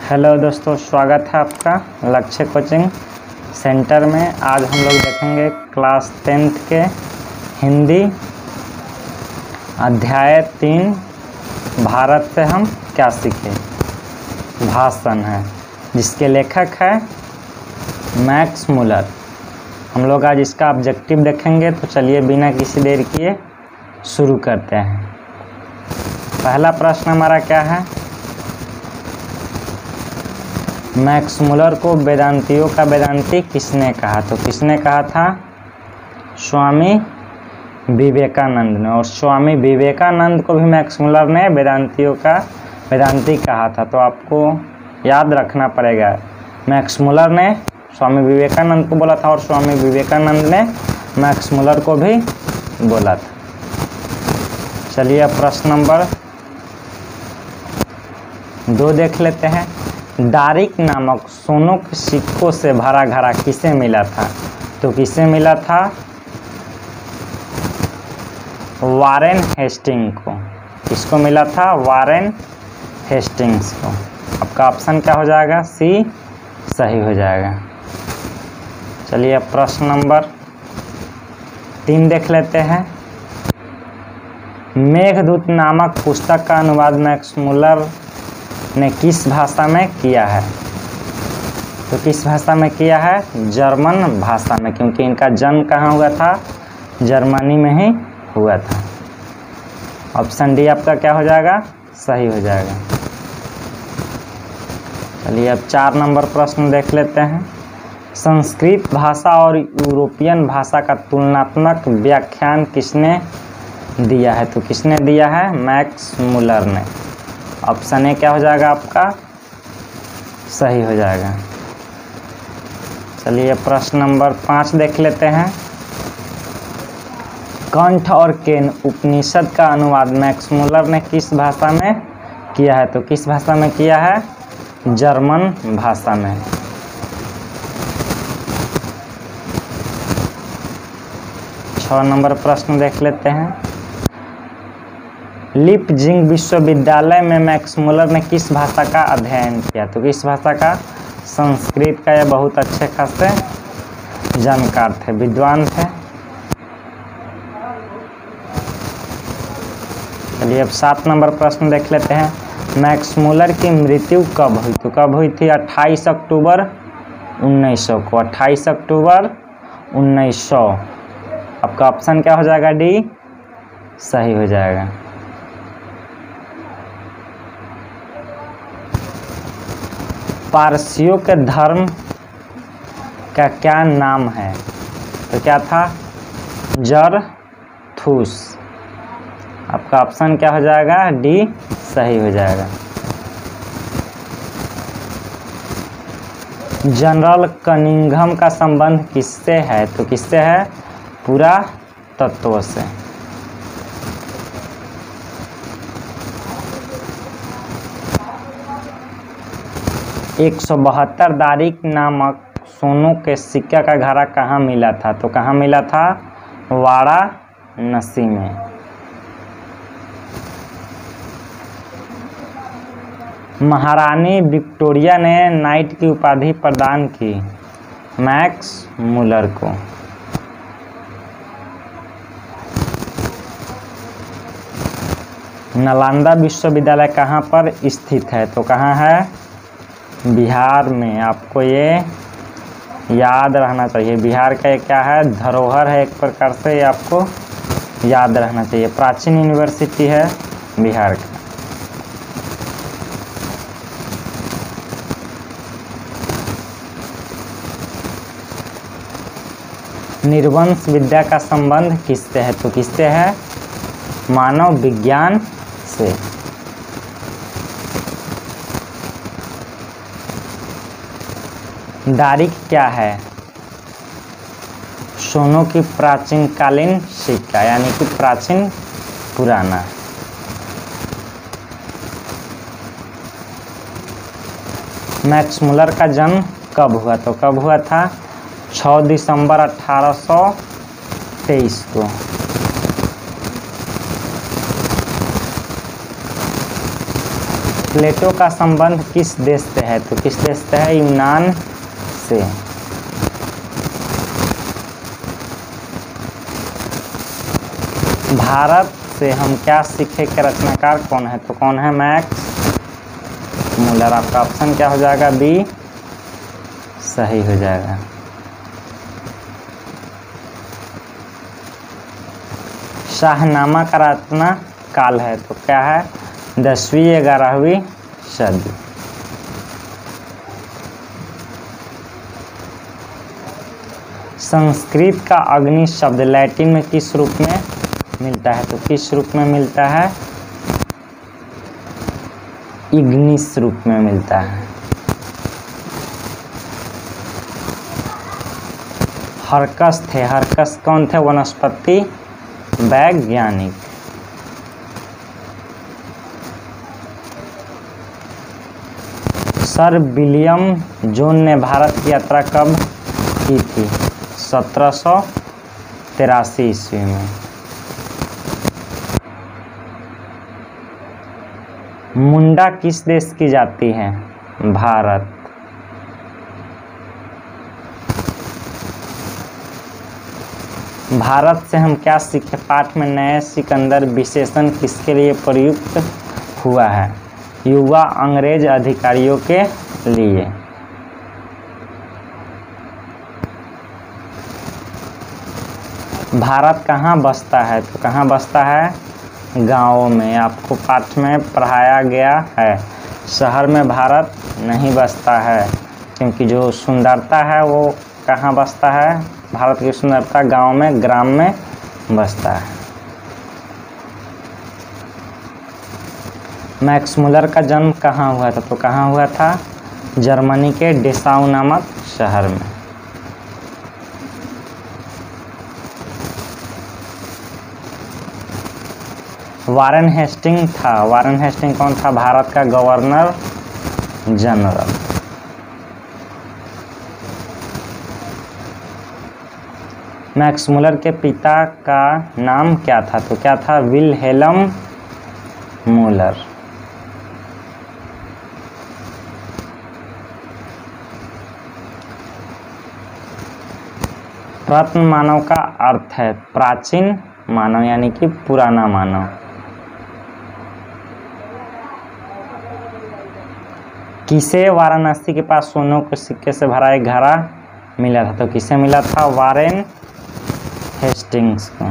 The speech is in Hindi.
हेलो दोस्तों, स्वागत है आपका लक्ष्य कोचिंग सेंटर में। आज हम लोग देखेंगे क्लास 10th के हिंदी अध्याय 3 भारत से हम क्या सीखे भाषण है, जिसके लेखक है मैक्स मुलर। हम लोग आज इसका ऑब्जेक्टिव देखेंगे, तो चलिए बिना किसी देर किए शुरू करते हैं। पहला प्रश्न हमारा क्या है? मैक्स मुलर को वेदांतियों का वेदांती किसने कहा? तो किसने कहा था? स्वामी विवेकानंद ने। और स्वामी विवेकानंद को भी मैक्स मुलर ने वेदांतियों का वेदांती कहा था। तो आपको याद रखना पड़ेगा, मैक्स मुलर ने स्वामी विवेकानंद को बोला था और स्वामी विवेकानंद ने मैक्स मुलर को भी बोला था। चलिए अब प्रश्न नंबर 2 देख लेते हैं। दारिक नामक सोनों के सिक्कों से भरा घड़ा किसे मिला था? तो किसे मिला था? वारेन हेस्टिंग्स को। किसको मिला था? वारेन हेस्टिंग्स को। आपका ऑप्शन क्या हो जाएगा? सी सही हो जाएगा। चलिए अब प्रश्न नंबर 3 देख लेते हैं। मेघदूत नामक पुस्तक का अनुवाद मैक्स मुलर ने किस भाषा में किया है? तो किस भाषा में किया है? जर्मन भाषा में, क्योंकि इनका जन्म कहाँ हुआ था? जर्मनी में ही हुआ था। ऑप्शन डी आपका क्या हो जाएगा? सही हो जाएगा। चलिए अब 4 नंबर प्रश्न देख लेते हैं। संस्कृत भाषा और यूरोपियन भाषा का तुलनात्मक व्याख्यान किसने दिया है? तो किसने दिया है? मैक्स मुलर ने। ऑप्शन ए क्या हो जाएगा आपका? सही हो जाएगा। चलिए प्रश्न नंबर 5 देख लेते हैं। कंठ और केन उपनिषद का अनुवाद मैक्स मुलर ने किस भाषा में किया है? तो किस भाषा में किया है? जर्मन भाषा में। छह नंबर प्रश्न देख लेते हैं। लीपजिंग विश्वविद्यालय में मैक्स मुलर ने किस भाषा का अध्ययन किया? तो किस भाषा का? संस्कृत का। यह बहुत अच्छे खासे जानकार थे, विद्वान थे। चलिए अब 7 नंबर प्रश्न देख लेते हैं। मैक्स मुलर की मृत्यु कब हुई? तो कब हुई थी? 28 अक्टूबर 1900 को। 28 अक्टूबर 1900। आपका ऑप्शन क्या हो जाएगा? डी सही हो जाएगा। पारसियों के धर्म का क्या नाम है? तो क्या था? जरथुस। आपका ऑप्शन क्या हो जाएगा? डी सही हो जाएगा। जनरल कनिंघम का संबंध किससे है? तो किससे है? पुरातत्व से। एक 172 दारिक नामक सोनों के सिक्का का घड़ा कहाँ मिला था? तो कहाँ मिला था? वाराणसी में। महारानी विक्टोरिया ने नाइट की उपाधि प्रदान की मैक्स मुलर को। नालंदा विश्वविद्यालय कहाँ पर स्थित है? तो कहाँ है? बिहार में। आपको ये याद रहना चाहिए। बिहार का क्या है? धरोहर है एक प्रकार से, ये आपको याद रहना चाहिए। प्राचीन यूनिवर्सिटी है बिहार का। निर्वंश विद्या का संबंध किससे है? तो किससे है? मानव विज्ञान से। दारिक क्या है? सोनों की प्राचीन कालीन सिक्का, यानी कि प्राचीन पुराना। मैक्स मुलर का जन्म कब हुआ? तो कब हुआ था? 6 दिसंबर 1823 को। प्लेटो का संबंध किस देश से है? तो किस देश से है? यूनान से। भारत से हम क्या सीखे के रचनाकार कौन है? तो कौन है? Max Muller. आपका ऑप्शन क्या हो जाएगा? बी सही हो जाएगा। शाहनामा का रचना काल है तो क्या है? 10वीं 11वीं सदी। संस्कृत का अग्नि शब्द लैटिन में किस रूप में मिलता है? तो किस रूप में मिलता है? इग्निस रूप में मिलता है। हरकस थे। हरकस कौन थे? वनस्पति वैज्ञानिक। सर विलियम जोन ने भारत की यात्रा कब की थी? 1783 ईस्वी में। मुंडा किस देश की जाति है? भारत। भारत से हम क्या सीखे? पाठ में नए सिकंदर विशेषण किसके लिए प्रयुक्त हुआ है? युवा अंग्रेज अधिकारियों के लिए। भारत कहाँ बसता है? तो कहाँ बसता है? गाँवों में। आपको पाठ में पढ़ाया गया है। शहर में भारत नहीं बसता है, क्योंकि जो सुंदरता है वो कहाँ बसता है? भारत की सुंदरता गाँव में, ग्राम में बसता है। मैक्स मुलर का जन्म कहाँ हुआ था? तो कहाँ हुआ था? जर्मनी के डेसाउ नामक शहर में। वारेन हेस्टिंग था। वारेन हेस्टिंग कौन था? भारत का गवर्नर जनरल। मैक्स मुलर के पिता का नाम क्या था? तो क्या था? विल्हेल्म मुलर। प्रत्न मानव का अर्थ है प्राचीन मानव, यानी कि पुराना मानव। किसे वाराणसी के पास सोने के सिक्के से भरा एक घड़ा मिला था? तो किसे मिला था? वारेन हेस्टिंग्स को।